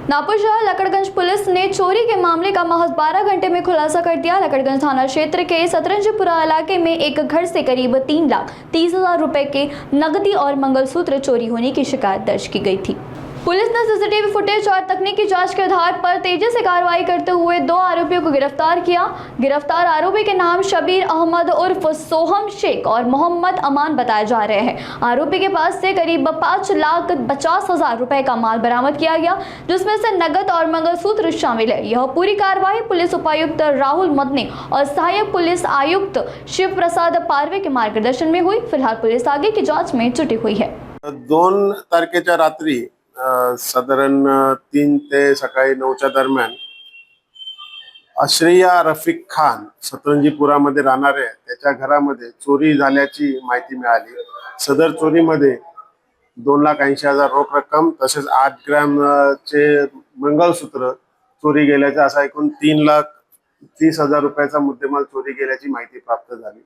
नागपुर शहर लकड़गंज पुलिस ने चोरी के मामले का महज 12 घंटे में खुलासा कर दिया। लकड़गंज थाना क्षेत्र के सतरंजीपुरा इलाके में एक घर से करीब 3,30,000 रुपए के नकदी और मंगलसूत्र चोरी होने की शिकायत दर्ज की गई थी। पुलिस ने सीसीटीवी फुटेज और तकनीकी जांच के आधार पर तेजी से कार्रवाई करते हुए 2 आरोपियों को गिरफ्तार किया। गिरफ्तार आरोपी के नाम शबीर अहमद उर्फ सोहम शेख और मोहम्मद अमान बताए जा रहे हैं। आरोपी के पास से करीब 5,50,000 रुपए का माल बरामद किया गया, जिसमें से नकद और मंगलसूत्र शामिल है। यह पूरी कार्रवाई पुलिस उपायुक्त राहुल मदने और सहायक पुलिस आयुक्त शिव प्रसाद पारवे के मार्गदर्शन में हुई। फिलहाल पुलिस आगे की जाँच में जुटी हुई है। 2 तारखेच्या रात्री साधारण 3 ते सकाळी 9च्या दरम्यान अश्रिया रफिक खान सतरंजीपुरामध्ये राहणारे त्याच्या घरामध्ये चोरी झाल्याची माहिती मिळाली। सदर चोरीमध्ये 2,80,000 रोख रक्कम तसेच 8 ग्रॅमचे मंगळसूत्र चोरी गेल्याचा असा एकूण 3,30,000 रुपयाचा मुद्देमाल चोरी गेल्याची माहिती प्राप्त झाली।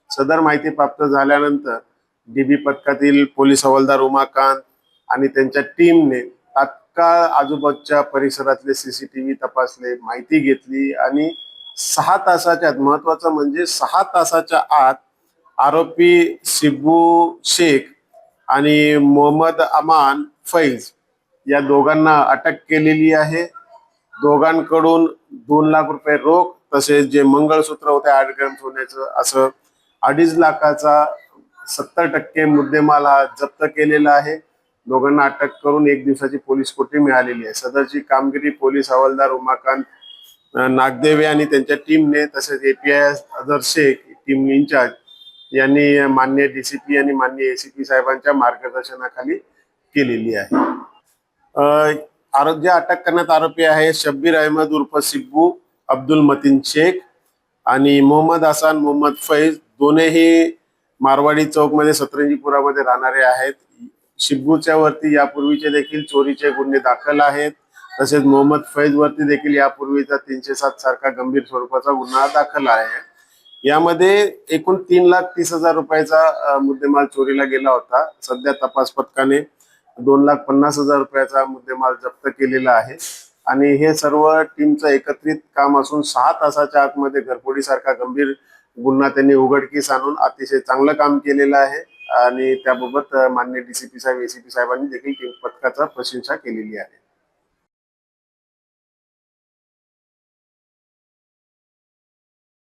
सदर माहिती प्राप्त झाल्यानंतर डीबी पथकातील पोलीस हवालदार उमाकांत आणि त्यांच्या टीमने तात्काळ आजूबाजूच्या परिसरातले सीसीटीव्ही तपासले, माहिती घेतली आणि 6 तासाच्या आत, महत्त्वाचं म्हणजे 6 तासाच्या आत आरोपी शिबू शेख आणि मोहम्मद अमान फैज या दोघांना अटक केलेली आहे। दोघांकडून 2 लाख रुपये रोख तसेच जे मंगळसूत्र होते 8 ग्रॅम सोन्याचं असं 2.5 लाखाचा 70% मुद्देमाल हा जप्त केलेला आहे। दोघांना अटक करून 1 दिवसाची पोलीस कोठडी मिळालेली आहे। सदरची कामगिरी पोलीस हवालदार उमाकांत नागदेवे आणि त्यांच्या टीमने तसेच API Azhar Shaikh team incharge यांनी माननीय डीसीपी आणि माननीय एसीपी साहेबांच्या मार्गदर्शनाखाली केलेली आहे। जे अटक करण्यात आरोपी आहे शब्बीर अहमद उर्फ सिब्बू अब्दुल मतीन शेख आणि मोहम्मद हसन मोहम्मद फैज, दोन्ही मारवाडी चौक मध्ये सतरंजीपुरामध्ये राहणारे आहेत। शिब्बूच्या वरती यापूर्वीचे देखील चोरीचे गुन्हे दाखल आहेत, तसेच मोहम्मद फैज वरती देखील यापूर्वीचा 307 सारखा गंभीर स्वरूपाचा गुन्हा दाखल आहे। यामध्ये एकूण 3,30,000 रुपयाचा मुद्देमाल चोरीला गेला होता। सध्या तपास पथकाने 2,50,000 रुपयाचा मुद्देमाल जप्त केलेला आहे आणि हे सर्व टीमचं एकत्रित काम असून 6 तासाच्या आतमध्ये घरफोडीसारखा गंभीर गुन्हा त्यांनी उघडकीस आणून अतिशय चांगलं काम केलेलं आहे आणि त्याबाबत माननीय डीसीपी साहेब एसीपी साहेबांनी देखील टीम पथकाचा प्रशंसा केलेली आहे।